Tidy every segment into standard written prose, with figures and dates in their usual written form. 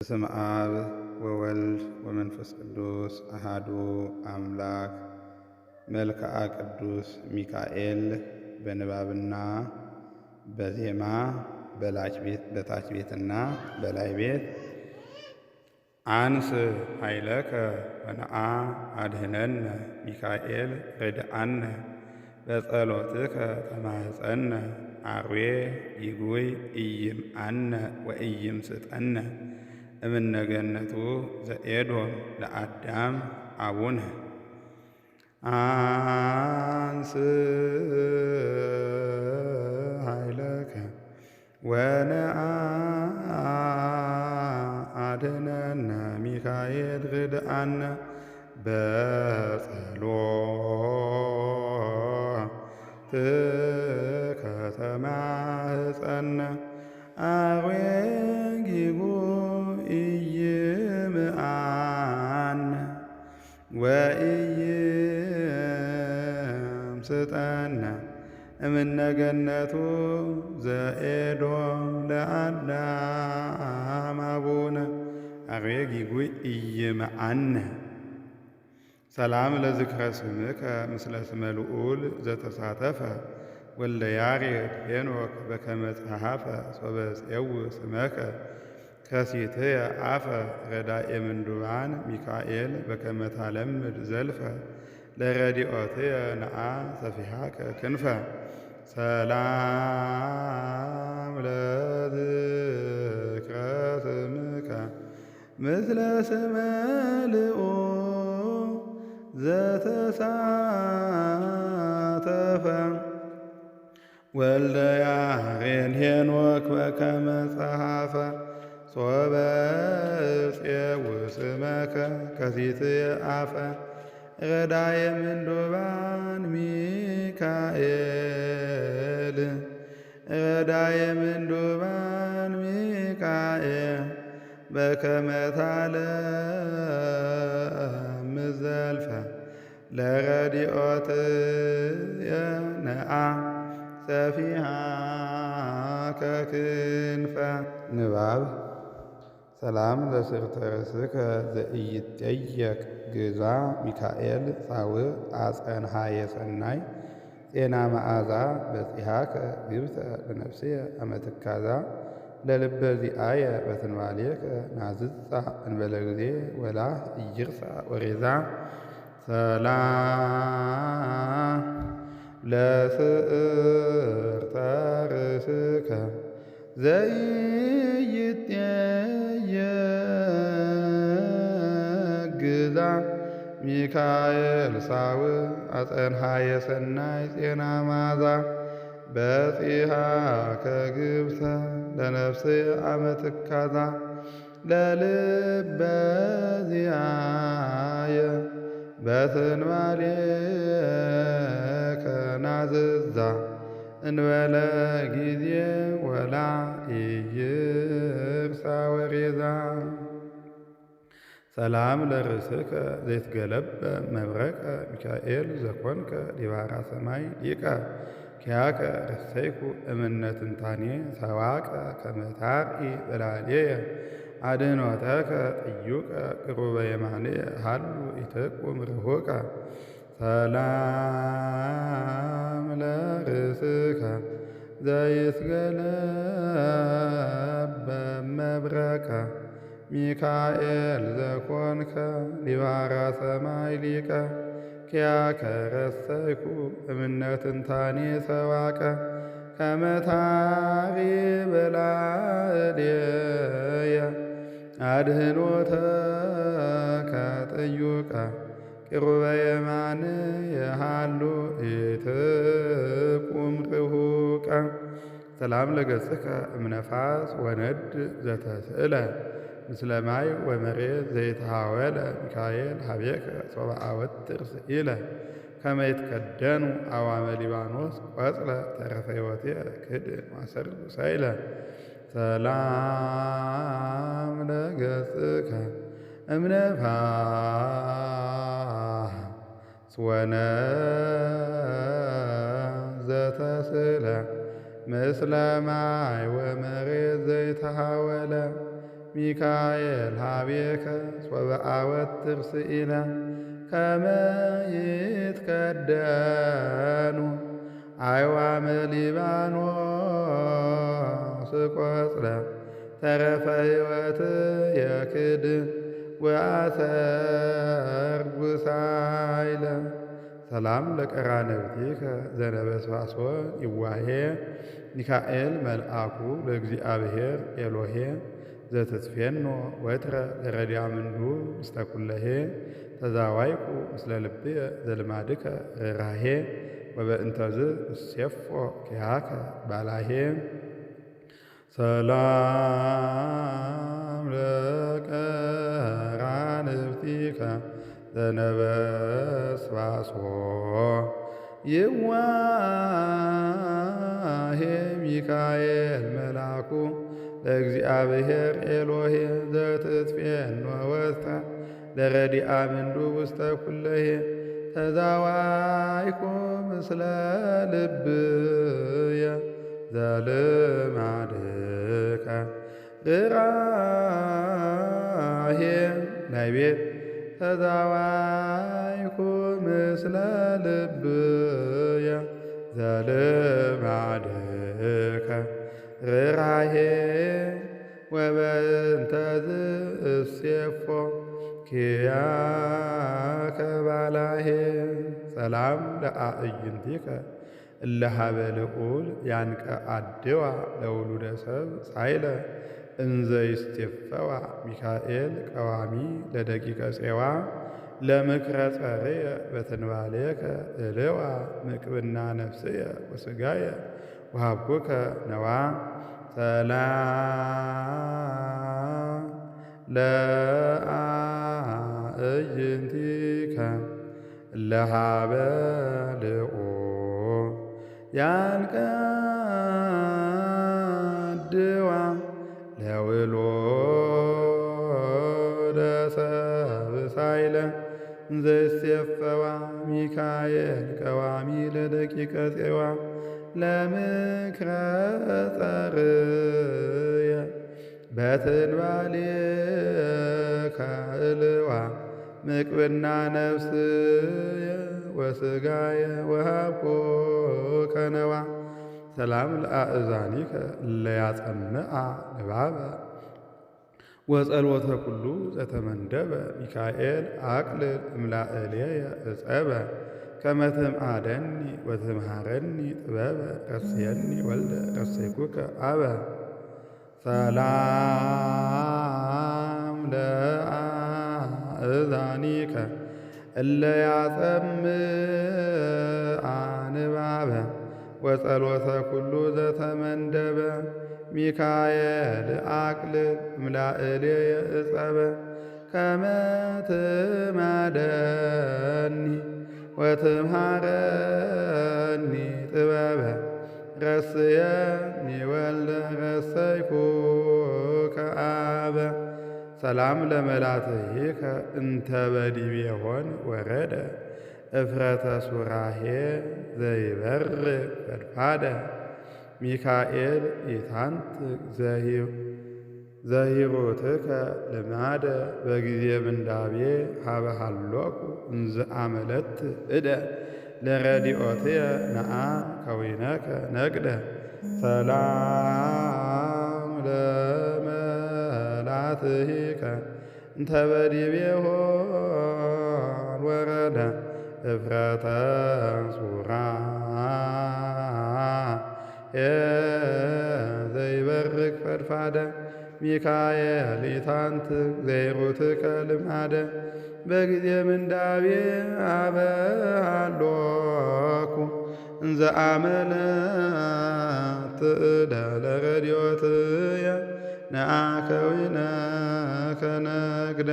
በስመ አብ ወወልድ ወመንፈስ ቅዱስ አሃዱ አምላክ። መልክዓ ቅዱስ ሚካኤል በንባብና በዜማ በታች ቤትና በላይ ቤት አንስ ኃይለከ ወነአ አድኅነነ ሚካኤል ረድአነ በጸሎትከ ተማኅፀነ አርዌ ይጉይ ኢይምአነ ወኢይምስጠነ እምነገነቱ ዘኤዶም ለአዳም አቡነ አንስ ኃይለከ ወነአ አድኅነነ ሚካኤል ረድአነ በጸሎትከ ተማኅፀነ አርዌ ይጉይ ኢይምአነ ወኢይምስጠነ እምነገነቱ ዘኤዶም ለአዳም አቡነ አርዌ ይጉይ ኢይምአነ። ሰላም ለዝክረ ስምከ ምስለ ስመ ልዑል ዘተሳተፈ ወልደ ያሬድ ሄኖክ በከመ ጸሐፈ ሶበ ጽየው ስመከ ከሲትየ አፈ ረዳኤ ምንዱባን ሚካኤል በከመ ታለምድ ዘልፈ ለረዲኦትየ ነአ ሰፊሐከ ክንፈ። ሰላም ለዝክረ ስምከ ምስለ ስመ ልዑል ዘተሳተፈ ወልደ ያሬድ ሄኖክ በከመ ጸሐፈ ሶበ ጽየው ስመከ ከሲትየ አፈ ረዳኤ ምንዱባን ሚካኤል ረዳኤ ምንዱባን ሚካኤል በከመ ታለምድ ዘልፈ ለረዲኦትየ ነአ ሰፊሐከ ክንፈ። ንባብ ሰላም ለስርተ ርእስከ ዘኢይጠየቅ ግዛ ሚካኤል ጻውዕ አጸንሐየ ሰናይ ጤና መዓዛ በጺሐከ ግብተ ለነፍስየ አመ ትካዛ ለልበ ዚአየ በትንባሌከ ናዝጻ እንበለ ጊዜ ወላህ ኢይርሳ ወሬዛ። ሰላም ለስዕርተ ርእስከ ዘኢይጠየቅ ግዛ ሚካኤል ጻውዕ አጸንሐየ ሰናይ ጤና መዓዛ በጺሐከ ግብተ ለነፍስየ አመ ትካዛ ለልበ ዚአየ በትንባሌከ ናዝዛ እንበለ ጊዜ ወላ ኢይርሳ ወሬዛ። ሰላም ለርእስከ ዘይትገለበ መብረቀ ሚካኤል ዘኮንከ ዲባራ ሰማይ ሊቀ ኪያከ ረሰይኩ እምነ ትንታኔ ሰዋቀ ከመ ታርኢ በላልየ አድኅኖተከ ጥዩቀ ቅሩበ የማንየ ሀሉ ኢትቁም ርሑቀ። ሰላም ለርእስከ ዘይትገለበ መብረቀ ሚካኤል ዘኮንከ ዲባራ ሰማይ ሊቀ ኪያከ ረሰይኩ እምነ ትንታኔ ሰዋቀ ከመ ታርኢ በላልየ አድኅኖተከ ጥዩቀ ቅሩበ የማንየ ሀሉ ኢትቁም ርሑቀ። ሰላም ለገጽከ እምነፋስ ወነድ ዘተስእለ ምስለ ማይ ወመሬት ዘይተሃወለ ሚካኤል ሀቤከ ሶበ አወትር ስኢለ ከመ ይትከደኑ አዋመ ሊባኖስ ቆጽለ ተረፈ ሕይወትየ ክድን ማሰር ሳይለ። ሰላም ለገጽከ እምነፋስ ወነድ ዘተስእለ ምስለ ማይ ወመሬት ዘይተሃወለ ሚካኤል ሀቤከ ሶበ አወትር ስኢለ ከመ ይትከደኑ አዕዋመ ሊባኖስ ቆጽለ ተረፈ ሕይወት የክድ ወአሰርጉሳይለ ሰላም ለቀራንብቲከ ዘነበስባሶ ይዋሄ ሚካኤል መልአኩ ለእግዚአብሔር ኤሎሄ ዘትትፌኖ ወትረ ለረድያ ምንዱ ምስተ ኩለሄ ተዛዋይቁ ምስለ ልብየ ዘልማድከ ርኅራኄ ወበእንተዝ እሴፎ ኪያከ ባላሄ ሰላም ለቀራንብቲከ ዘነበስባሶ ይዋሄ ሚካኤል መልአኩ ለእግዚአብሔር ኤሎሄ ዘትትፌኖ ወትረ ለረድአ ምንዱ ውስተ ኩለሄ ተዛዋይኩ ምስለ ልብየ ዘልማድከ ርኅራኄ ናይቤት ተዛዋይኩ ምስለ ልብየ ዘልማድከ ርኅራኄ ወበእንተዝ እሴፎ ኪያከ ባላሄ ሰላም ለአዕይንቲከ እለ ሀበ ልዑል ያንቀአድዋ ለውሉደ ሰብ ሳይለ እንዘ ይስቴፈዋ ሚካኤል ቀዋሚ ለደቂቀ ፄዋ ለምክረ ጸርየ በትንባሌከ እልዋ ምቅብና ነፍስየ ወሥጋየ ወሀብኩከ ነዋ ሰላም ለአዕይንቲከ እለ ሀበ ልዑል ያንቀድዋ ለውሉደ ሰብ ሳይለ እንዘ ይስቴፈዋ ሚካኤል ቀዋሚ ለደቂቀ ፄዋ ለምክረ ጸርየ በትንባሌከ እልዋ ምቅብና ነፍስየ ወሥጋየ ወሀብኩከ ነዋ ሰላም ለአእዛኒከ እለ ያጸምዓ ንባበ ወጸልወተ ኩሉ ዘተመንደበ ሚካኤል አቅልል እምላእልየ ዕጸበ ከመ ትምአደኒ ወትምሃረኒ ጥበበ ረስየኒ ወልደ ረሰይኩከ አበ ሰላም ለአእዛኒከ እለ ያጸምዓ ንባበ ወጸልወተ ኩሉ ዘተመንደበ ሚካኤል አቅልል እምላእልየ ዕጸበ ከመ ትምአደኒ ወትምሃረኒ ጥበበ ረስየኒ ወልደ ረሰይኩከ አበ ሰላም ለመላትይከ እንተ በዲቤሆን ወረደ እፍረተ ሱራሄ ዘይበርቅ ፈድፋደ ሚካኤል ኢታንት ዘሂሩትከ ልማደ በጊዜ ምንዳቤ ሀበሃሎኩ እንዘ አመለት እደ ለረዲኦትየ ነአ ከዊነከ ነግደ ሰላም ለመላትሂከ እንተ በዲቤሆን ወረደ እፍረተ ሱራሄ ዘይበርቅ ፈድፋደ ሚካኤል ኢታንት ዘይሩትከ ልማደ በጊዜ ምንዳቤ ሀበሃሎኩ እንዘ አመለት እደ ለረዲኦትየ ነአ ከዊነከ ነግደ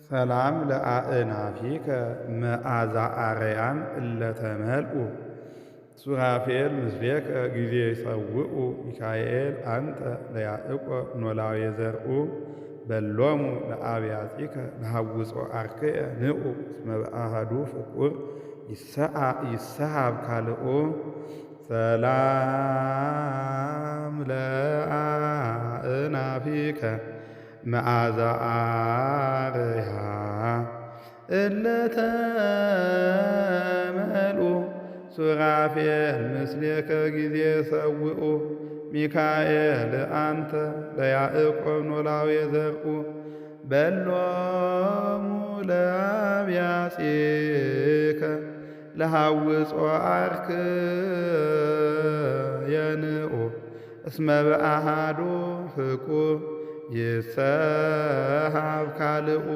ሰላም ለአእናፊከ መዓዛ አርያም እለ ተመልኡ ሱራፌል ምስሌከ ጊዜ ይጸውዑ ሚካኤል አንተ ለያዕቆብ ኖላዊ ዘርኡ በሎሙ ለአብያጺከ ለሐውጾ አርክየ ንዑ እስመ በአሐዱ ፍቁር ይሰሃብ ካልኦ ሰላም ለአእናፊከ መዓዛ አርያ እለተ መልኡ ሱራፌል ምስሌከ ጊዜ ሰውኡ ሚካኤል አንተ ለያዕቆብ ኖላዊ ዘርኡ በሎሙ ለአብያጺከ ለሐውጾ አርክ የንኡ እስመ በአሃዱ ፍቁር ይሰሃብ ካልኡ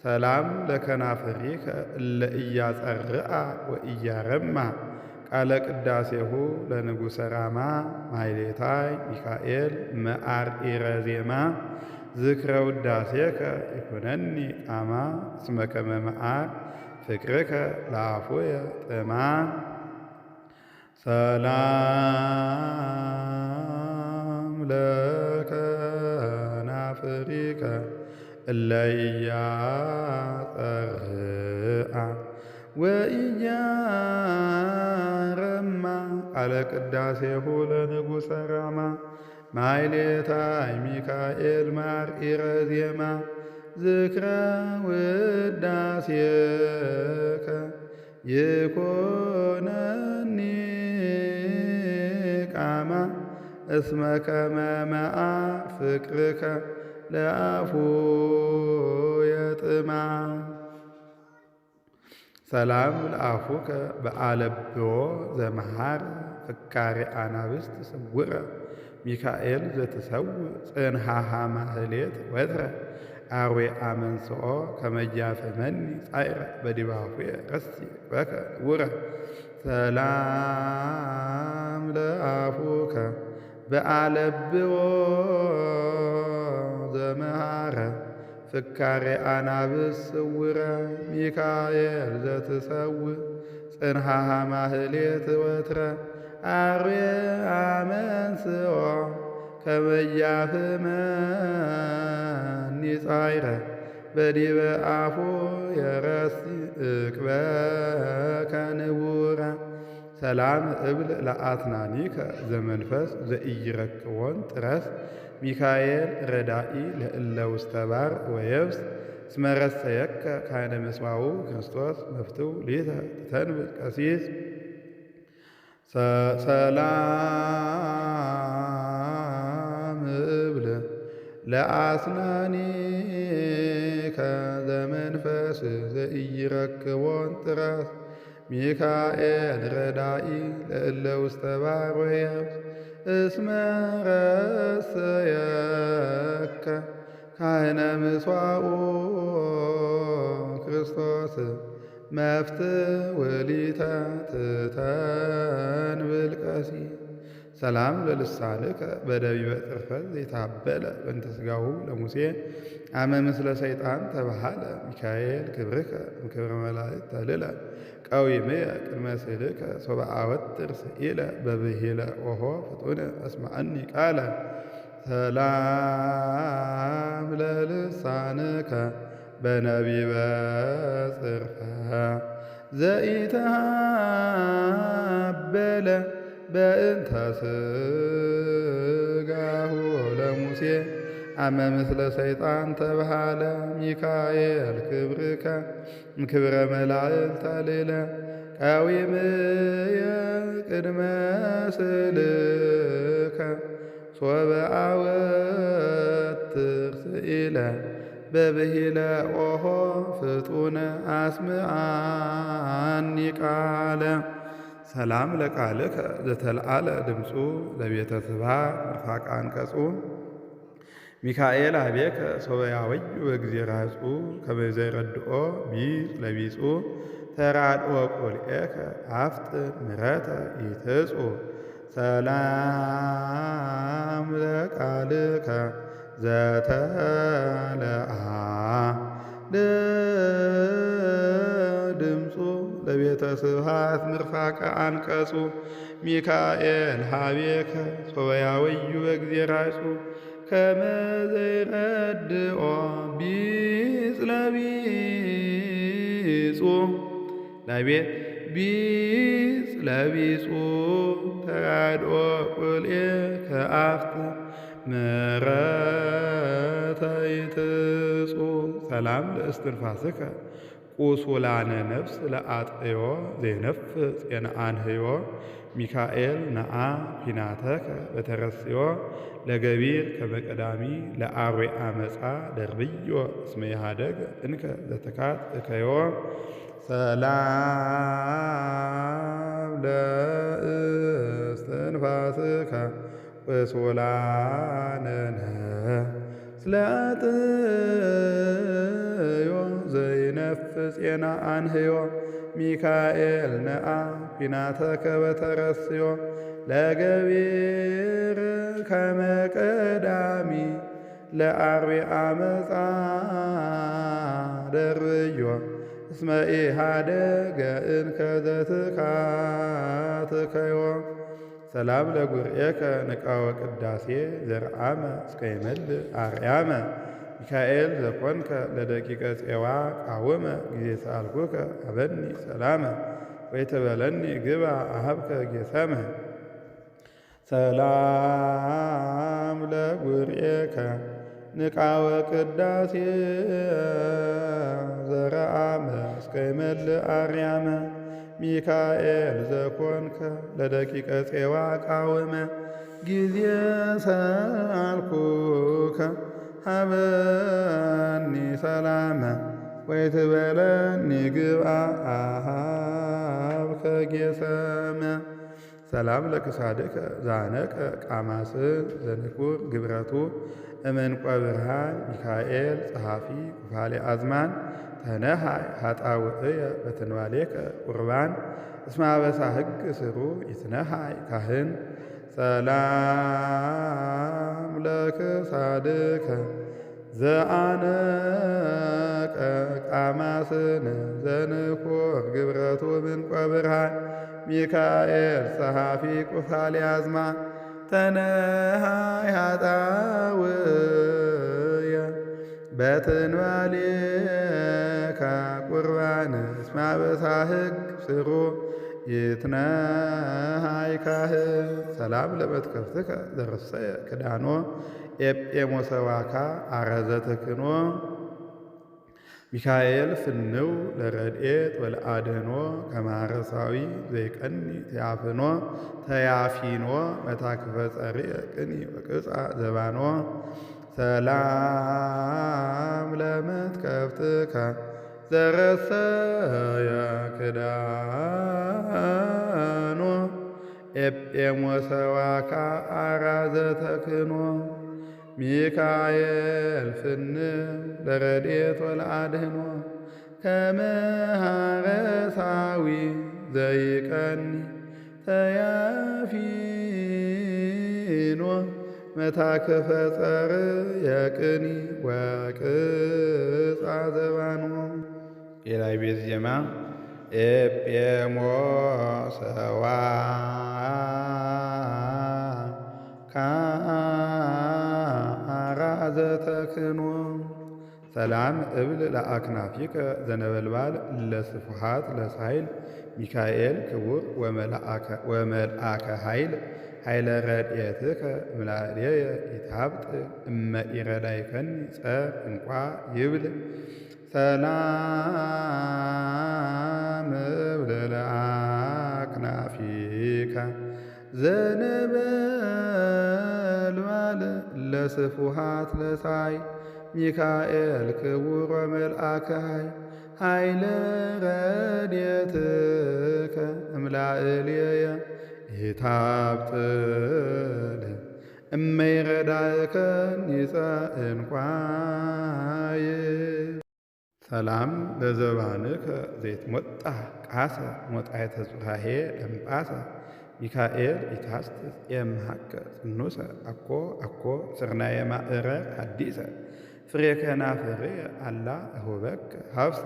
ሰላም ለከናፍሪከ እለ ኢያጸርአ ወኢያረማ ቃለ ቅዳሴሁ ለንጉሠ ራማ ማሕሌታይ ሚካኤል መዓርዒረ ዜማ ዝክረ ውዳሴከ ይኩነኒ ቃማ እስመ ከመ መዓር ፍቅርከ ለአፉየ ጥማ ሰላም ለከናፍሪከ እለ ኢያጸርአ ወኢያረማ ቃለ ቅዳሴሁ ለንጉሠ ራማ ማሕሌታይ ሚካኤል መዓርዒረ ዜማ ዝክረ ውዳሴከ ይኩነኒ ቃማ እስመ ከመ መዓር ፍቅርከ ለአፉየ ጥማ ሰላም ለአፉከ በአለብዎ ዘመሃር ፍካሬ አናብስት ስውረ ሚካኤል ዘትሰውእ ጽንሃሃ ማህሌት ወትረ አርዌ አመንስኦ ከመያፈመኒ ጻዕረ በዲባሁየ ረሲ በከ ውረ ሰላም ለአፉከ በአለብዎ ዘመሃረ ፍካሬ አናብስት ስውረ ሚካኤል ዘትሰውእ ጽንሃሃ ማህሌት ወትረ አርዌ አመንስኦ ከመያፍመኒ ጻዕረ በዲበ አፉየ ረሲእክበከ ንቡረ ሰላም እብል ለአትናኒከ ዘመንፈስ ዘኢይረክቦን ጥረስ ሚካኤል ረዳኢ ለእለ ውስተ ባር ወየብስ እስመ ረሰየከ ካህነ ምስዋኡ ክርስቶስ መፍትው ሊተ ትተንብእ ቀሲስ ሰላም እብል ለአስናኒከ ዘመንፈስ ዘኢይረክቦን ጥረስ ሚካኤል ረዳኢ ለእለ ውስተ ባር ወየብስ እስመ ረሰየከ ካህነ ምስዋኡ ክርስቶስ መፍትው ሊተ ትተንብል ቀሲስ ሰላም ለልሳንከ በደቢበ ጽርፈት ዘይታበለ በእንተ ሥጋሁ ለሙሴ አመ ምስለ ሰይጣን ተባሃለ ሚካኤል ክብርከ እምክብረ መላእክት ተልዕለ ቀዊምየ ቅድመ ስእልከ ሶበ አወትር ስኢለ በብሂለ ኦሆ ፍጡነ እስማዐኒ ቃለ ሰላም ለልሳንከ በነቢበ ጽርፈ ዘኢተሃበለ በእንተ ሥጋሁ ለሙሴ አመ ምስለ ሰይጣን ተባሃለ ሚካኤል ክብርከ እምክብረ መላእክት ተልዕለ ቀዊምየ ቅድመ ስእልከ ሶበ አወትር ስኢለ በብሂለ ኦሆ ፍጡነ አስምዐኒ ቃለ ሰላም ለቃልከ ዘተልዓለ ድምፁ ለቤተ ስብሐት ምርፋቅ አንቀጹ ሚካኤል አቤከ ሶበ ያወዩ በጊዜ ራጹ ከመ ዘይረድኦ ቢጽ ለቢጹ ተራድኦ ቁልኤከ አፍጥን ምሕረተ ኢትጹ ሰላም ለቃልከ ዘተለአ ድምፁ ለቤተ ስብሐት ምርፋቀ አንቀጹ ሚካኤል ሀቤከ ሶበ ያወዩ በጊዜ ራጹ ከመ ዘይረድኦ ቢጽ ለቢጹ ቢጽ ለቢጹ ተራድኦ ቁልኤከ አፍጥን ምሕረተ ወይትጹ ሰላም ለእስትንፋስከ ቁሱላነ ነፍስ ለአጥዮ ዘይነፍስ ጼንአንህዮ ሚካኤል ነአ ፊናተከ በተረስዮ ለገቢር ከመቀዳሚ ለአርዌ አመፃ ደርብዮ እስመ ይሃደግ እንከ ዘተካት እከዮ ሰላም ለእስትንፋስከ ቁሱላነነ ስለአጥዮ ዘይነፍስ ጼንአንህዮ ሚካኤል ነአ ፊናተከ በተረስዮ ለገቢር ከመቀዳሚ ለአርዌ አመፃ ደርብዮ እስመ ኢሃደገ እንከ ዘትካትከዮ ሰላም ለጉርኤከ ንቃወ ቅዳሴ ዘርአመ እስከ ይመልእ አርያመ ሚካኤል ዘኮንከ ለደቂቀ ፄዋ ቃወመ ጊዜ ሰአልኩከ አበኒ ሰላመ ወይትበለኒ ግባ አሃብከ ጌሰመ ሰላም ለጉርኤከ ንቃወ ቅዳሴ ዘርአመ እስከ ይመልእ አርያመ ሚካኤል ዘኮንከ ለደቂቀ ፄዋ ቃወመ ጊዜ ሰአልኩከ ሀበኒ ሰላመ ወይትበለኒ ግብአ አሃብከ ጌሰመ ሰላም ለክሳድከ ዛነቀ ቃማስ ዘንኩር ግብረቱ እመንቋ ብርሃን ሚካኤል ጸሐፊ ኩፋሌ አዝማን ተነሃይ ኃጣውእየ በትንባሌከ ቁርባን እስመ አበሳ ሕግ ስሩ ይትነሃይ ካህን ሰላም ለክሳድከ ዘአነቀ ቃማስን ዘንኩር ግብረቱ እምንቋ ብርሃን ሚካኤል ጸሐፊ ኩፋሌ አዝማን ተነሃይ ኃጣውእየ በትንባሌከ ቁርባን እስመ አበሳ ሕግ ስሩ ይትነሃይ ካህን ሰላም ለመትከፍትከ ዘርሰየ ክዳኖ ኤጲሞሰዋካ አረዘ ተክኖ ሚካኤል ፍንው ለረድኤት ወለአድህኖ ከማረሳዊ ዘይቀኒ ተያፍኖ ተያፊኖ መታክፈ ጸርየ ቅኒ ወቅጻ ዘባኖ ሰላም ለመትከፍትከ ዘረሰየ ክዳኖ ኤጲሞሰዋካ አራዘ ተክኖ ሚካኤል ፍንው ለረድኤት ወለአድህኖ ከመሃረሳዊ ዘይቀኒ ተያፊኖ መታክፈ ጸርየ ቅኒ ወቅጻ ዘባኖ የላይ ቤት ዜማ ኤጲሞሰዋካ አራዘ ተክኖ ሰላም እብል ለአክናፊከ ዘነበልባል ለስፉሃት ለሳይል ሚካኤል ክቡር ወመልአከ ኃይል ኃይለ ረድኤትከ እምላእልየ ይትሃብጥ እመ ኢረዳይከኒ ጸር እንቋ ይብል ሰላም እብል ለአክናፊከ ዘነበልባል ለስፉሃት ለሳይል ሚካኤል ክቡር ወመልአከ ኃይለ ረድኤትከ እምላእልየ ይትሃብጥ እመ ኢረዳይከኒ ጸር እንቋ ሰላም ለዘባንከ ዘይትሞጣ ቃሰ ሞጣይተ ጽራሄ ደምጳሰ ሚካኤል ኢታስትስ የምሃከ ጽኑሰ አኮ ስርናየ ማዕረር ሐዲሰ ፍሬ ከናፍርየ አላ እሁበከ ሀብሰ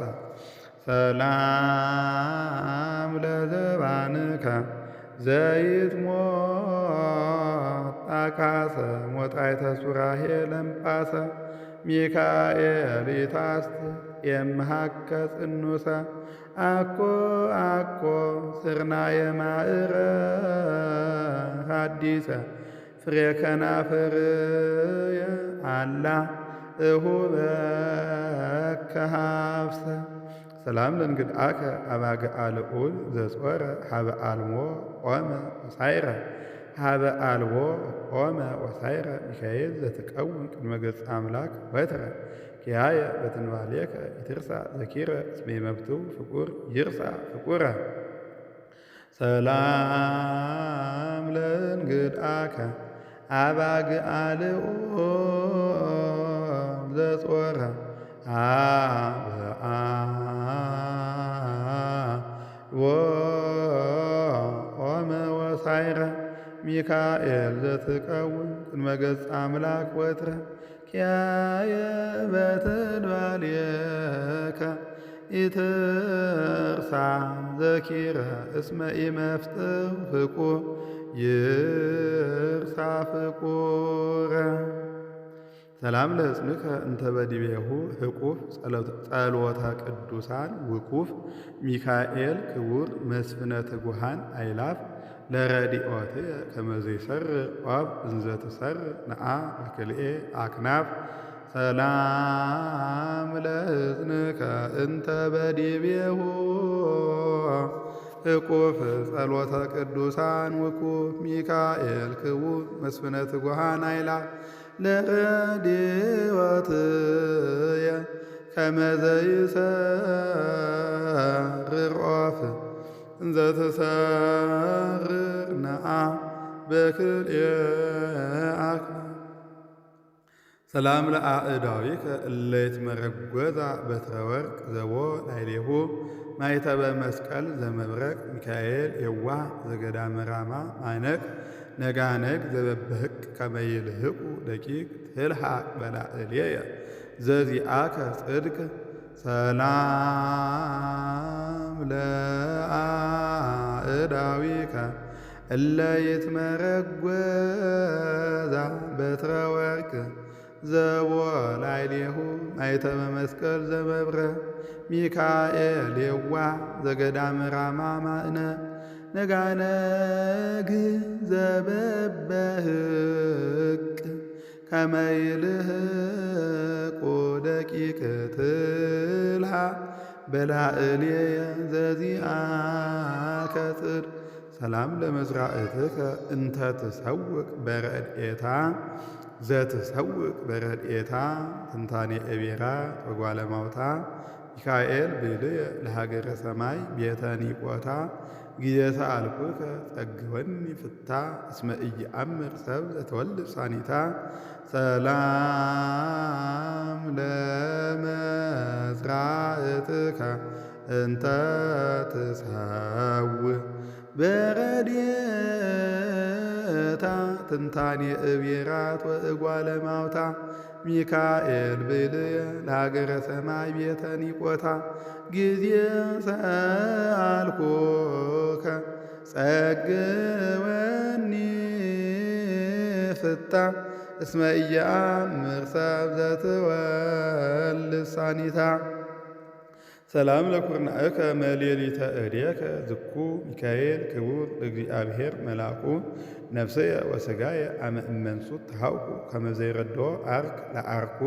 ሰላም ለዘባንከ ዘይትሞጣ ቃሰ ሞጣይተ ጽራሄ ደምጳሰ ሚካኤል ኢታስትስ የምሃከ ጽኑሰ አኮ ስርናየ ማዕረር ሐዲሰ ፍሬ ከናፍርየ አላ እሁበከ ሀብሰ ሰላም ለእንግድአከ አባግዓ ልዑል ዘጾረ ሀበ አልሞ ኦመ ወሳይረ ሀበ አልቦ ኦመ ወሳይረ ሚካኤል ዘትቀውም ቅድመ ገጽ አምላክ ወትረ ኪያየ በትንባሌከ ይትርሳ ዘኪረ እስመ መብቱ ፍቁር ይርሳ ፍቁረ ሰላም ለእንግድአከ አባግዓ ልዑል ዘጾረ ሀበ አልቦ ኦመ ወሳይረ ሚካኤል ዘትቀውም ቅድመ ገጽ አምላክ ወትረ ኪያየ በትንባሌከ ኢትርሳ ዘኪረ እስመ ኢመፍትሕ ፍቁር ይርሳ ፍቁረ ሰላም ለሕፅንከ እንተ በዲቤሁ ህቁፍ ጸሎተ ቅዱሳን ውቁፍ ሚካኤል ክቡር መስፍነ ትጉሃን አይላፍ ለረዲኦትየ ከመ ዘይሰርቅ ዖብ እንዘ ትሰርቅ ነአ በክልኤ አክናፍ ሰላም ለሕፅንከ እንተ በዲቤሁ ህቁፍ ጸሎተ ቅዱሳን ውቁፍ ሚካኤል ክቡር መስፍነ ትጉሃን አይላፍ ለረድኤትየ ከመ ዘይሰርቅ ዖፍ እንዘ ትሰርቅ ነአ በክልኤ አክናፍ ሰላም ለአእዳዊከ እለ ይትመረጐዛ በትረ ወርቅ ዘቦ ላዕሌሁ ማኅተበ መስቀል ዘመብረቅ ሚካኤል የዋህ ዘገዳመ ራማ ማነቅ ነጋነግ ዘበበህቅ ከመ ይልህቁ ደቂቅ ትልሐቅ በላዕሌየ ዘዚአከ ጽድቅ ሰላም ለአእዳዊከ እለ ይትመረጐዛ በትረ ወርቅ ዘቦ ላዕሌሁ ማኅተመ መስቀል ዘመብረቅ ሚካኤል የዋህ ዘገዳመ ራማ ማእነቅ ነጋነግ ዘበበህቅ ከመ ይልህቁ ደቂቅ ትልሐቅ በላዕሌየ ዘዚአከ ጽድቅ ሰላም ለመዝራእትከ እንተ ትሰውቅ በረድኤታ ዘትሰውቅ በረድኤታ ትንታኔ እቤራ ወጓለ ማውታ ሚካኤል ብልየ ለሀገረ ሰማይ ቤተ ኒቆታ ጊዜ ሰአልኩከ ጸግወኒ ፍታ እስመ ኢየአምር ሰብ ዘተወልድ ሳኒታ ሰላም ለመዝራእትከ እንተ ትሰውቅ በረድኤታ ትንታኔ እቤራት ወእጓለ ማውታ ሚካኤል ብልየ ለሀገረ ሰማይ ቤተ ኒቆታ ጊዜ ሰአልኩከ ጸግወኒ ፍታ እስመ ኢየአምር ሰብ ዘተወልድ ሳኒታ ሰላም ለኩርናእከ መሌሊተ እዴከ ዝኩ ሚካኤል ክቡር እግዚአብሔር መልአኩ ነፍስየ ወሥጋየ አመ እመንሱት ተሃውኩ ከመ ዘይረድኦ አርክ ለአርኩ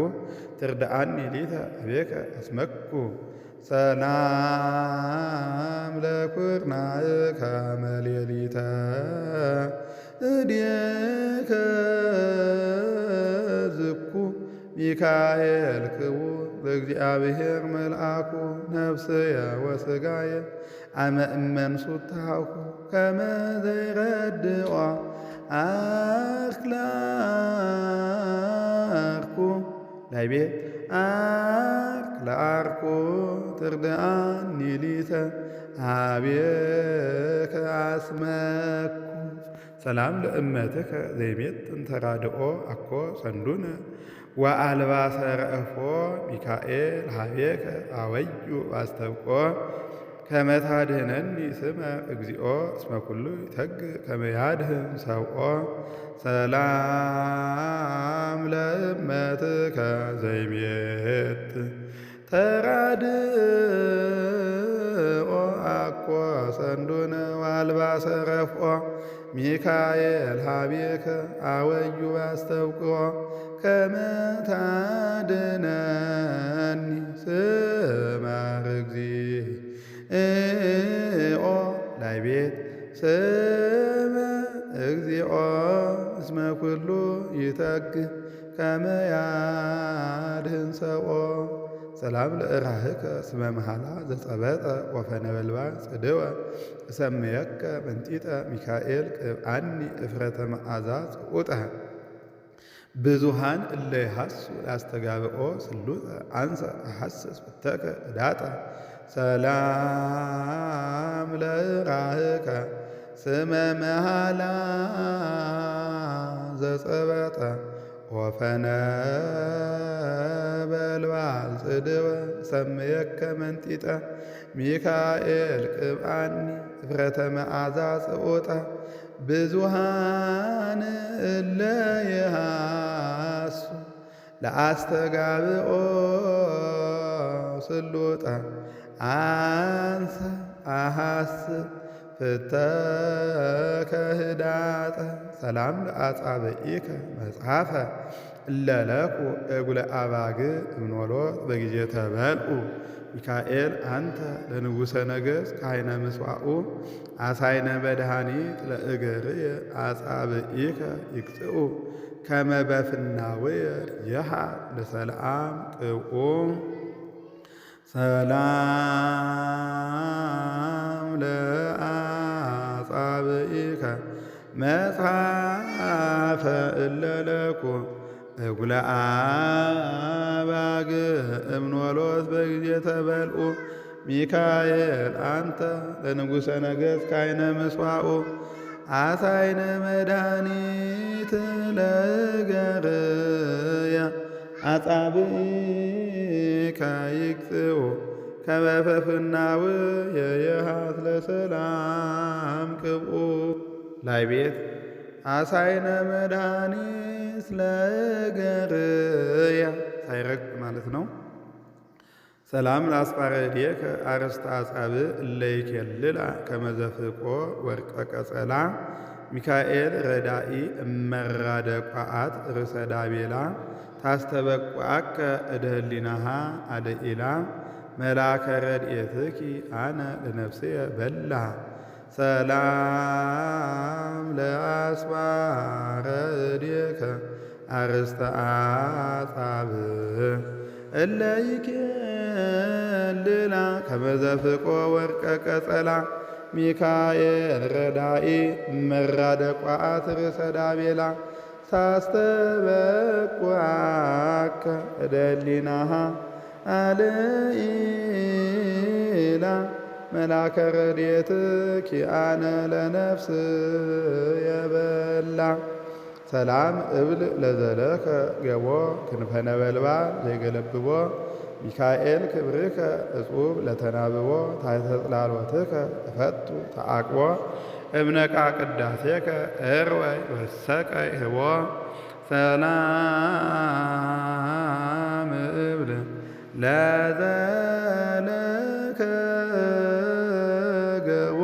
ትርድአኒ ሊተ አቤከ አስመኩ ሰላም ለኩርናእከ መሌሊተ እዴከ ዝኩ ሚካኤል ክቡር በእግዚአብሔር መልአኩ ነፍስየ ወሥጋየ አመ እመንሱት ተሃውኩ ከመ ዘይረድኦ አርክ ለአርኩ ላይ ቤት አርክ ለአርኩ ትርድአኒ ሊተ አቤከ አስመኩ ሰላም ለእመትከ ዘይሜጥን ተራድኦ አኮ ሰንዱነ ወአልባሰ ረእፎ ሚካኤል ሀቤከ አወዩ አስተብቆ ከመ ታድኅነኒ ስመ እግዚኦ እስመ ኩሉ ይተግእ ከመ ያድኅን ሰብኦ ሰላም ለእመትከ ዘይሜጥ ተራድኦ አኮ ሰንዱነ ወአልባሰ ረፍኦ ሚካኤል ሀቤከ አወዩ አስተብቅዖ ከመ ታድነኒ ስማር እግዚኦ ላይ ቤት ስመ እግዚኦ እስመ ኩሉ ይተግህ ከመ ያድኅን ሰብኦ ሰላም ለእራህከ ስመ መሃላ ዘጸበጠ ወፈ ነበልባል ጽድወ እሰምየከ መንጢጠ ሚካኤል ቅብአኒ እፍረተ መዓዛ ጽዑጠ ብዙሃን እለ ይሃሱ ላስተጋብኦ ስሉጠ አንሰ አሐስስ ፍተከ እዳጠ ሰላም ለእራህከ ስመ መሃላ ዘጸበጠ ወፈ ነበልባል ጽድወ እሰምየከ መንጢጠ ሚካኤል ቅብአኒ እፍረተ መዓዛ ጽዑጠ ብዙሃን እለ ይሃሱ ለአስተጋብኦ ስሉጠ አንሰ አሐስብ ፍተከ ህዳጠ ሰላም ለአጻብዒከ መጽሐፈ እለ ለኩ እጉለ አባግዕ እምኖሎት በጊዜ ተበልዑ ሚካኤል አንተ ለንጉሠ ነገሥት ካይነ ምስዋኡ አሳይነ መድኃኒት ለእገርየ አጻብዒከ ይቅጽኡ ከመ በፍናውየ የሃ ለሰልአም ቅብኡ ሰላም ለአጻብዒከ መጽሐፈ እለ ለኩ እጉለ አባግዕ እምኖሎት በጊዜ ተበልዑ ሚካኤል አንተ ለንጉሠ ነገሥት ካይነ ምስዋኡ አሳይነ መድኃኒት ለእገርየ አጻብዒከ ይቅጽኡ ከመ በፍናውየ የሃት ለሰላም ቅብኡ ላይ ቤት አሳይነ መድኃኒት ለእገርየ ሳይረግጥ ማለት ነው። ሰላም ለአስፋረዴከ አርእስተ አጻብዕ እለ ይኬልላ ከመ ዘፍቆ ወርቀ ቀጸላ ሚካኤል ረዳኢ እመራደ ቋዓት ርእሰ ዳቤላ ታስተበቋከ እደ ህሊናሃ አደኢላ መልአከ ረድኤትኪ አነ ለነፍስየ በላ ሰላም ለአስፋረዴከ አርእስተ አጻብዕ እለ ይኬልላ ከመ ዘፍቆ ወርቀ ቀጸላ ሚካኤል ረዳኢ እመራደ ቋዓት ርእሰ ዳቤላ ታስተበቋከ እደ ህሊናሃ አደኢላ መልአከ ረድኤትኪ አነ ለነፍስየ በላ ሰላም እብል ለዘለከ ገቦ ክንፈ ነበልባል ዘይገለብቦ ሚካኤል ክብርከ እጹብ ለተናብቦ ታሕተ ጽላሎትከ እፈቱ ተዓቅቦ እምነቃ ቅዳሴከ እርወይ ወሰቀይ ህቦ ሰላም እብል ለዘለከ ገቦ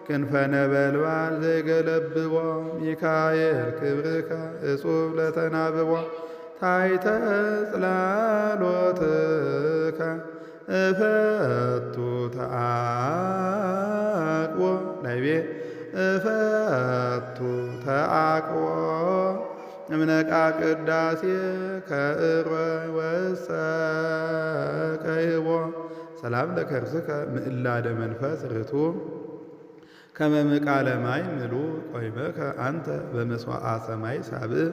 ክንፈ ነበልባል ዘይገለብቦ ሚካኤል ክብርከ እጹብ ለተናብቦ ታሕተ ጽላሎትከ እፈቱ ተዓቅቦ ላይቤ እፈቱ ተዓቅቦ እምነቃ ቅዳሴ ከእርወይ ወሰቀይ ህቦ ሰላም ለከርስከ ምዕላደ መንፈስ ርቱዕ ከመ ምቃለ ማይ ምሉእ ቆይመከ አንተ በመስዋዓ ሰማይ ሳብዕ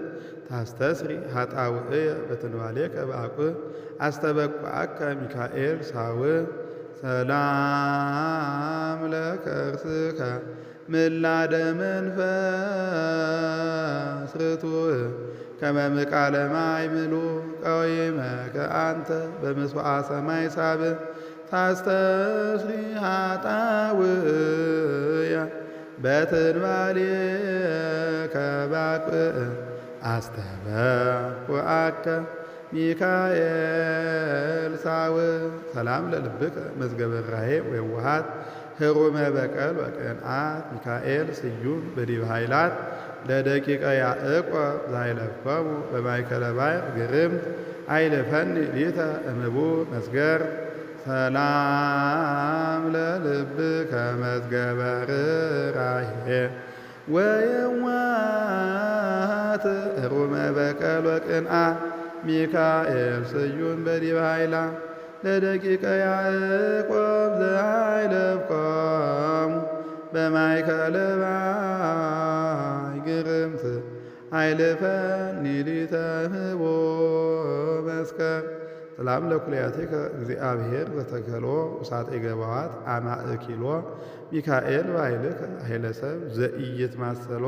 ታስተስሪ ኃጣውእየ በትንባሌከ በአቁዕ አስተበቋከ ሚካኤል ሳውዕ ሰላም ለከርስከ ምዕላደ መንፈስ ርቱዕ ከመ ምቃለ ማይ ምሉእ ቆይመከ አንተ በመስዋዓ ሰማይ ሳብዕ ታስተስሪ ኃጣውእየ በትንባሌከ በአቁዕ አስተበቋከ ሚካኤል ሳውዕ ሰላም ለልብከ መዝገበ ራሔ ወየውሃት ህሩመ በቀል ወቅንዓት ሚካኤል ስዩም በዲበ ኃይላት ለደቂቀ ያዕቆብ ዛይለፎሙ በማእከለ ባሕር ግርምት አይልፈኒ ሊተ እምቡ መስገር ሰላም ለልብከ መዝገበ ርራሄ ወየዋሃት ህሩመ በቀል ወቅንዓት ሚካኤል ስዩም በዲበ ኃይላት ለደቂቀ ያዕቆብ ዘአይለፍቆሙ በማእከለ ባሕር ግርምት አይልፈኒ ሊተ እምቡ መስከር ሰላም ለኩልያቲከ እግዚአብሔር ዘተከሎ ውሳጤ ገባዋት አማእኪሎ ሚካኤል ባይልከ ኃይለ ሰብ ዘኢይትማሰሎ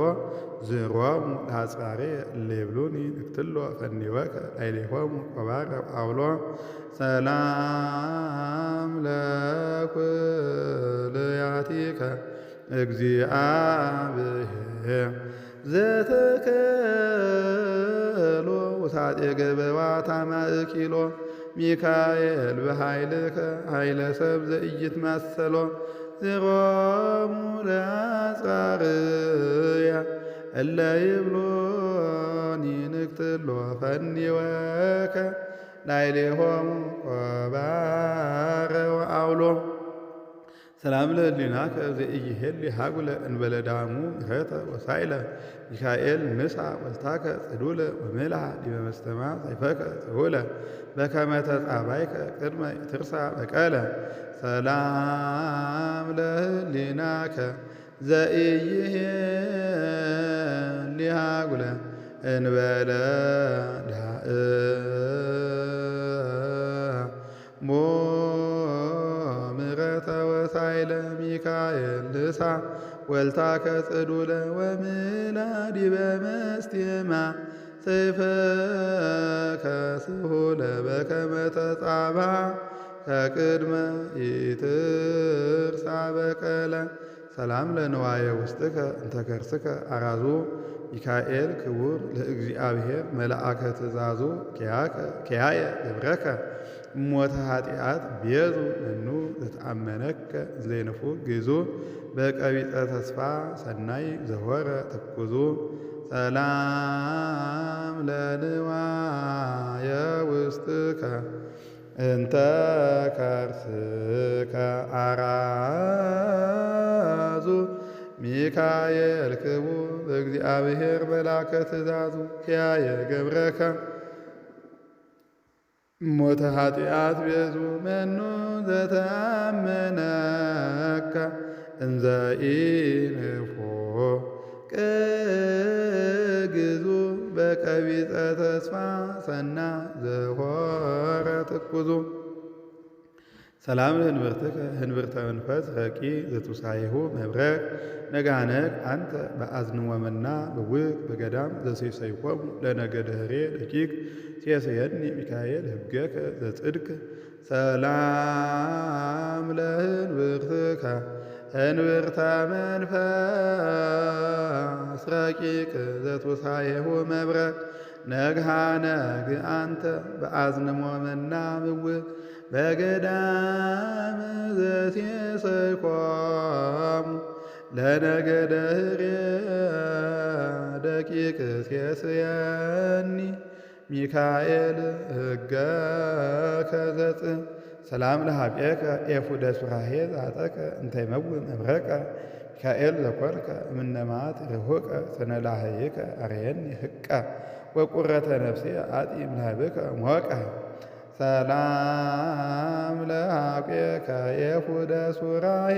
ዝሮሙ ለአጽራሬ እሌብሉኒ ንክትሎ ፈኒወከ ላዕሌሆሙ ቆባረ ጳውሎ ሰላም ለኩልያቲከ እግዚአብሔር ዘተከሎ ውሳጤ ገባዋት አማእኪሎ ሚካኤል በኃይልከ ኃይለ ሰብ ዘኢይትማሰሎ ዝሮሙ ለአጽራርያ እለ ይብሉኒ ንክትሎ ፈኒወከ ላዕሌሆሙ ቆባረ ወአውሎ ሰላም ለህሊናከ ዘኢይሄሊ ሀጉለ እንበለ ዳሙ ምሕረተ ወሳይለ ሚካኤል ንሳ ወልታከ ጽዱለ ወምልሃ ዲበ መስተማ ሰይፈከ ጽሁለ በከመ ተጻባይከ ቅድመ ትርሳ በቀለ ሰላም ለህሊናከ ዘኢይሄሊ ሀጉለ እንበለ ዳእሙ ምሕረተ ወሳይለ ሚካኤል ንሳ ወልታከ ጽዱለ ወምልሃ ዲበ መስቴማ ሰይፈከ ስሁለ በከመ ተጻባ ከቅድመ ይትርሳ በቀለ ሰላም ለንዋየ ውስጥከ እንተ ከርስከ አራዙ ሚካኤል ክቡር ለእግዚአብሔር መልአከ ትእዛዙ ኪያየ ግብረከ እሞተ ኃጢአት ቤዙ መኑ ዘተአመነከ ዘይንፉግ ግዙ በቀቢጸ ተስፋ ሰናይ ዘሆረ ትኩዙ ሰላም ለንዋየ ውስጥከ እንተ ከርስከ አራዙ ሚካኤል ክቡር በእግዚአብሔር መልአከ ትእዛዙ ኪያየ ገብረከ ሞተ ኃጢአት ቤዙ መኑ ዘተአመነከ እንዘ ኢንፉግ ግዙ በቀቢጸ ተስፋ ሰናይ ዘሆረ ትኩዙ ሰላም ለህንብርትከ ህንብርተ መንፈስ ረቂቅ ዘትውሳኤሁ መብረቅ ነጋነቅ አንተ በአዝንወ መና ብውቅ በገዳም ዘሴሰይኮሙ ለነገደ ህሬ ደቂቅ ሴሰየኒ ሚካኤል ህገከ ዘጽድቅ ሰላም ለህንብርትከ ህንብርተ መንፈስ ረቂቅ ዘትውሳኤሁ መብረቅ ነግሃነግ አንተ በአዝንሞ መና ብውቅ በገዳም ዘሴሰይኮሙ ለነገደ ህሬ ደቂቅ ሴሰየኒ ሚካኤል ህገከ ዘጽድቅ ሰላም ለኀቤከ ኤፉደ ሱራሄ ዛጠከ እንተ ይመውእ መብረቀ ሚካኤል ዘኮንከ እምነ መዓት ርሑቀ ስነ ላህይከ አርየኒ ህቀ ወቁረተ ነፍሴ አጢ እምኀቤከ ሞቀ ሰላም ለኀቤከ ኤፉደ ሱራሄ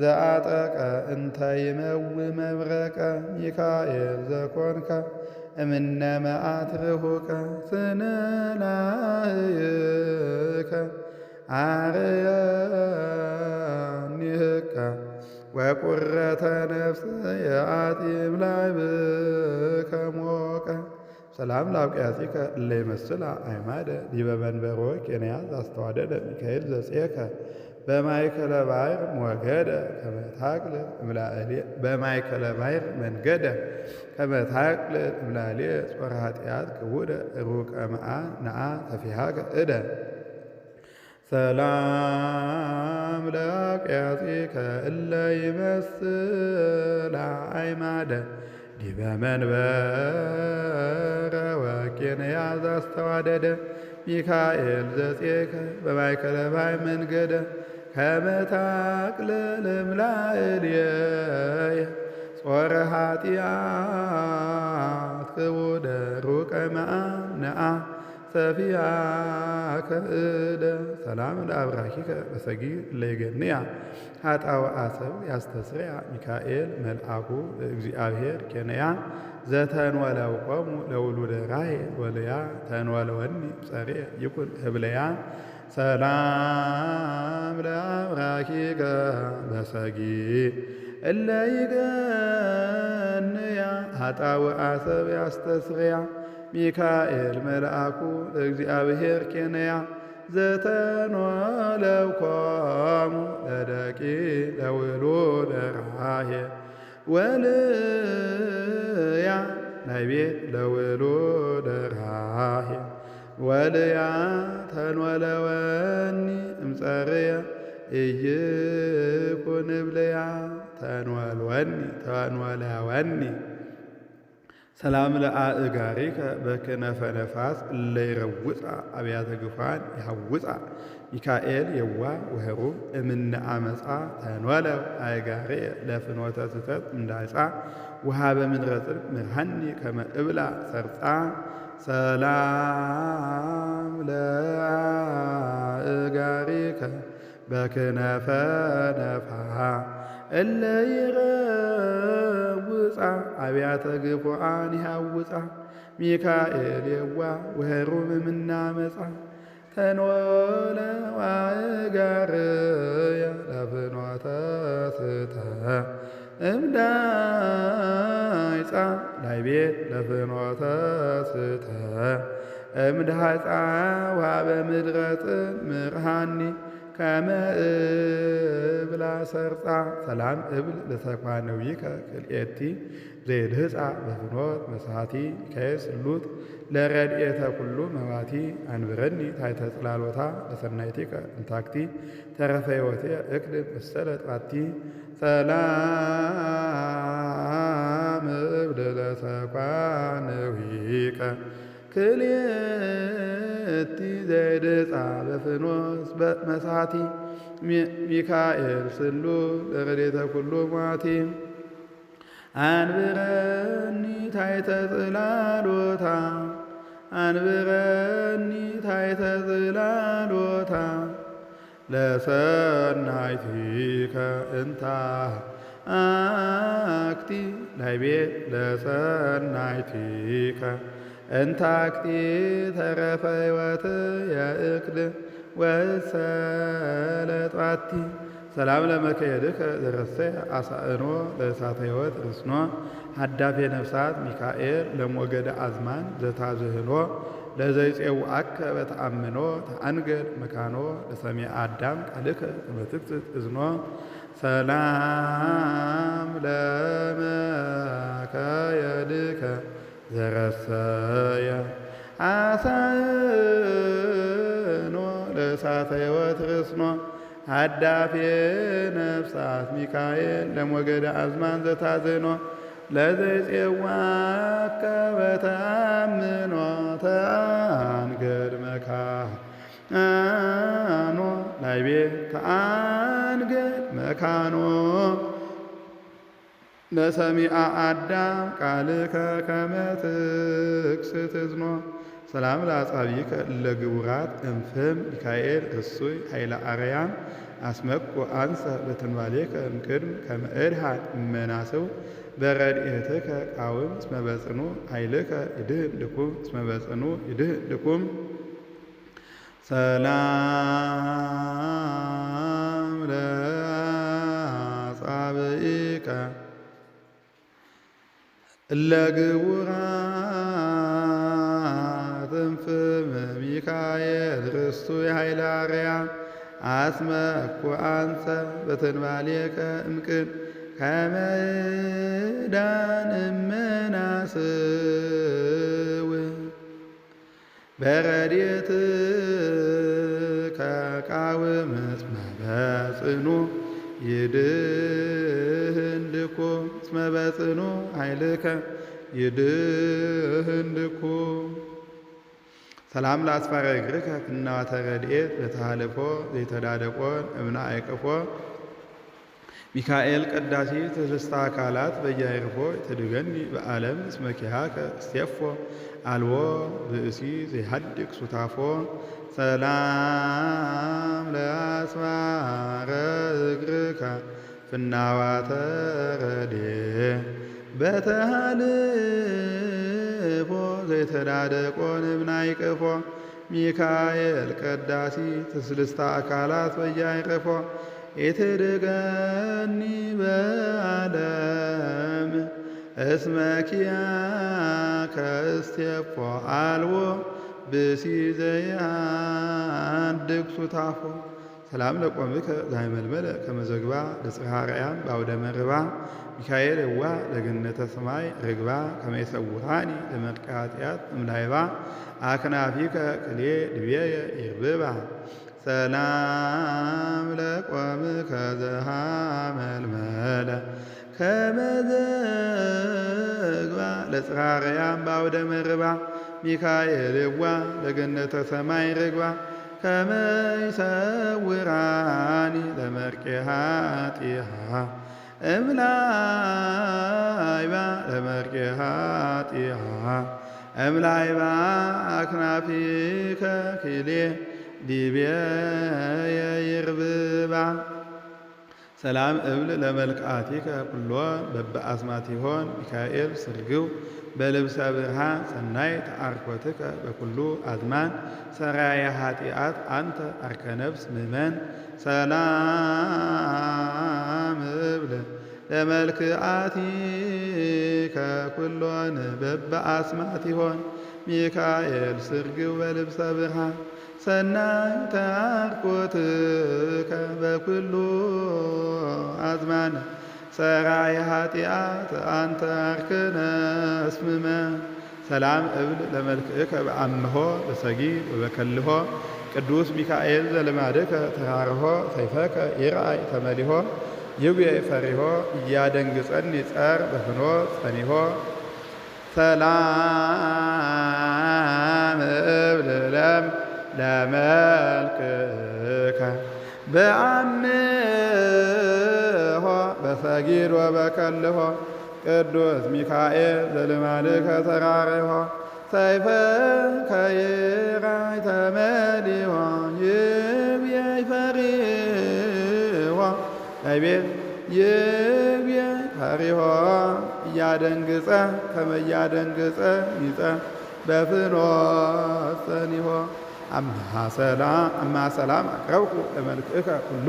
ዘአጠቀ እንተ ይመውእ መብረቀ ሚካኤል ዘኮንከ እምነ መዓት ርሑቀ ስነ ላህይከ አርየኒ ህቀ ወቁረተ ነፍስ የአጢ እምኀቤከ ሞቀ ሰላም ለአውቅያቲከ እለ ይመስላ አዕማደ ዲበ መንበሮ ኬንያዝ አስተዋደደ ሚካኤል ዘጼከ በማእከለ ባሕር ሞገደ ከመ ታቅልል እምላዕሌ በማእከለ ባሕር መንገደ ከመ ታቅልል እምላዕሌ ጾረ ኃጢአት ክቡደ ሩቀ መዓ ነዓ ተፊሃከ እደ ሰላም ለአቅያጺከ እለ ይመስላ አዕማደ ዲበ መንበረ ወኪንያ ዘአስተዋደደ ሚካኤል ዘፄከ በማእከለ ባሕር መንገደ ከመ ታቅልል እምላዕልየ ጾረ ኃጢአት ክቡደ ሩቀ መዓንዓ ሰፊያከ እደ ሰላም ለአብራኪከ በሰጊድ ለይገንያ ኃጣውአሰብ ያስተስርያ ሚካኤል መልአኩ እግዚአብሔር ኬንያ ዘተንወለቆሙ ለውሉደ ራሔል ወልያ ተንወለወኒ ጸሬ ይኩን ህብለያ ሰላም ለአብራኪከ በሰጊድ እለ ይገንያ ኃጣውአሰብ ያስተስርያ ሚካኤል መልአኩ ለእግዚአብሔር ኬንያ ዘተንወለቆሙ ለደቂቅ ለውሉደ ራሔል ወልያ ናይቤት ለውሉደ ራሔል ወልያ ተንወለወኒ እምጸርየ ኢይኩን እብልያ ተንወለወኒ ሰላም ለአእጋሪከ በክነፈ ነፋስ እለ ይረውፃ አብያተ ግፋን ይሐውፃ ሚካኤል የዋ ወህሩብ እምነ አመፃ ተንወለው አእጋርየ ለፍኖተ ስሕተት እንዳይፃ ወሀበ ምድረ ጽድቅ ምርሃኒ ከመ እብላ ሰርፃ ሰላም ለአእጋሪከ በክነፈ ነፋስ እለ ይረውፃ አብያተ ግፉዓን ይሐውፃ ሚካኤል የዋ ወህሩብ እምነ አመፃ ተንወለው አእጋርየ ለፍኖተ ስሕተት እምዳይፃ ናይቤት ለፍኖተ ስሕተት እምዳይፃ ወሀበ ምድረ ጽድቅ ምርሃኒ ከመ እብላ ሰርፃ ሰላም እብል ለተኳነዊከ ክልኤቲ ዘይድህፃ በፍኖት መሳቲ ሚካኤል ስሉጥ ለረድኤተ ኩሉ መዋቲ አንብረኒ ታሕተ ጽላሎታ ለሰናይቲከ እንታክቲ ተረፈ ሕይወቴ እክድም መሰለ ጣቲ ሰላም እብል ለተኳነዊከ ክልኤቲ ዘይድህፃ በፍኖት መሳቲ ሚካኤል ስሉጥ ለረድኤተ ኩሉ መዋቲ አንብረኒ ታሕተ ጽላሎታ አንብረኒ ታሕተ ጽላሎታ ለሰናይቲከ እንታክቲ ናይቤት ለሰናይቲከ እንታክቲ ተረፈ ሕይወትየ እክድም ወሰለ ጣቲ ሰላም ለመከየድከ ዘረሰየ አሳእኖ ለእሳተ ሕይወት ርስኖ ሀዳፌ ነፍሳት ሚካኤል ለሞገደ አዝማን ዘታዝህኖ ለዘይፄውዐከ በተአምኖ ተአንገድ መካኖ ለሰሚዐ አዳም ቃልከ ከመ ትክስት እዝኖ ሰላም ለመከየድከ ዘረሰየ አሳእኖ ለእሳተ ሕይወት ርስኖ ሀዳፌ ነፍሳት ሚካኤል ለሞገደ አዝማን ዘታዝኖ ለዘይፄውዐከ በተአምኖ ተአንገድ መካኖ ናይቤት ተአንገድ መካኖ ለሰሚዐ አዳም ቃልከ ከመ ትክስት እዝኖ ሰላም ለአጻብዒከ እለ ግቡራት እምፍም ሚካኤል ርሱይ ኃይለ አርያም አስመኩ አንሰ በትንባሌከ እምቅድም ከመ እድኃን እመናስው በረድኤትከ ቃውም እስመ በጽኑ ኃይልከ ይድህን ልኩም እስመ በጽኑ ይድህን ልኩም ሰላም ለአጻብዒከ እለ ግቡራት እምፍም ሚካኤል ርሱይ ኃይለ አርያም አስመኩ አንሰ በትንባሌከ እምቅድም ከመ እድኃን እመናስው በረድኤትከ ተቃውም እስመ በጽኑ ይድህንድኩ እስመ በጽኑ ኃይልከ ይድህንድኩ። ሰላም ለአስፋረ እግርከ ፍናዋተ ረድኤት ለተሃልፎ ዘይተዳደቆን እምነ አይቅፎ ሚካኤል ቀዳሲ ትስስተ አካላት በያይርፎ የተድገኒ በዓለም እስመ ኪያከ እስቴፎ አልቦ ብእሲ ዘይሃድቅ ሱታፎ። ሰላም ለአስፋረ እግርከ ፍናዋተ ረድኤት በተሃልፎ ዘይተዳደቆን እምነ አይቅፎ ሚካኤል ቀዳሲ ትስልስተ አካላት በያይርፎ የተደገኒ በዓለም እስመ ኪያከ እስቴፎ አልቦ ብእሲ ዘይሃድቅ ሱታፎ። ሰላም ለቆምከ ዛይመልመለ ከመ ዝግባ ለጽርሐ አርያም በአውደ መርባ ሚካኤል እዋ ለገነተ ሰማይ ርግባ ከመ ይሰውራኒ ለመርቀ ኃጢአት እምላይባ አክናፊከ ቅሌ ድቤየ ይርብባ። ሰላም ለቆምከ ዘሃመልመለ ከመ ዝግባ ለጽርሐ አርያም በአውደ መርባ ሚካኤል እዋ ለገነተ ሰማይ ርግባ ከመ ይሰውራኒ ለመርቄ ኃጢአ እምላይባ ለመርቄ ኃጢአ እምላይባ አክናፊከ ክሌ ዲቤየ ይርብባ። ሰላም እብል ለመልክዓቲከ ኩሎ በበአስማቲሆን ሚካኤል ስርግው በልብሰ ብርሃን ሰናይ ተአርኮትከ በኩሉ አዝማን ሰራየ ኃጢአት አንተ አርከ ነፍስ ምእመን። ሰላም እብል ለመልክዓቲከ ኩሎን በበአስማቲሆን ሚካኤል ስርግው በልብሰ ብርሃን ሰናይ ተአርኮትከ በኩሉ አዝማን ሰራየ ኃጢአት አንተ አርከ ነፍስ ምእመን። ሰላም እብል ለመልክዕከ በአምሆ በሰጊድ ወበከልሆ ቅዱስ ሚካኤል ዘልማድከ ተራርሆ ሰይፈከ ይርአይ ተመሊሆ ይጉየ ፈሪሆ እያደንግጸኒ ጸር በፍኖት ጸኒሆ። ሰላም እብል ለመልክዕከ በአምሆ በሰጊድ ወበከልሆ ቅዱስ ሚካኤል ዘልማድከ ተራርሆ ሰይፈከ ይርአይ ተመሊሆ ይጉየ ፈሪሆ ለቤት ይጉየ ፈሪሆ እያደንግጸ ከመ እያደንግጸ ይጸ በፍኖት ጸኒሆ። አማ ሰላም አቅረብኩ ለመልክዕከ ኩሉ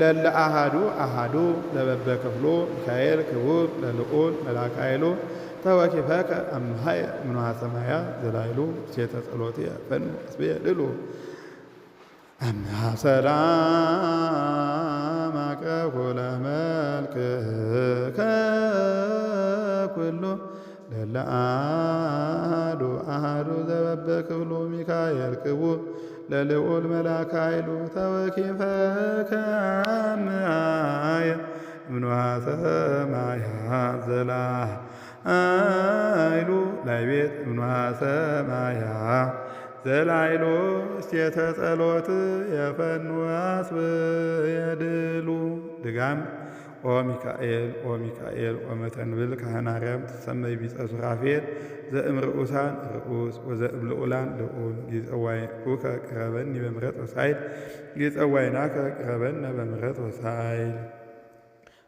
ለለ አሃዱ አሃዱ ለበበ ክፍሉ ሚካኤል ክቡር ለልዑል መልአከ ኃይሉ ተወኪፈከ አምሃየ እምንዋ ሰማያት ዘላይሉ ሴተ ጸሎትየ ፈኑ ሕዝብየ ልሉ። አማ ሰላም አቅረብኩ ለመልክዕከ ኩሉ ለለ አሐዱ አሐዱ ዘበበ ክፍሉ ሚካኤል ክቡር ለልዑል መልአከ ኃይሉ ተወኪፈከ አምሃየ እምንዋ ሰማያት ዘላይሉ ላይቤት እምንዋ ሰማያት ዘላይሉ እስቴተ ጸሎት የፈኑ አስብየ ድሉ። ድጋም ኦ ሚካኤል ወመተንብል ካህነ አርያም ትሰመይ ቢጸ ሱራፌል ዘእምርኡሳን ርኡስ ወዘእምልዑላን ልዑል ጊጸዋይኩከ ቅረበኒ በምሕረት ወሳይል ጊጸዋይናከ ቅረበነ በምሕረት ወሳይል።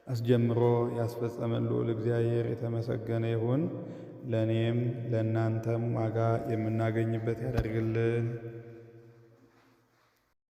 አስጀምሮ ያስፈጸመን ልዑል እግዚአብሔር የተመሰገነ ይሁን። ለእኔም ለእናንተም ዋጋ የምናገኝበት ያደርግልን።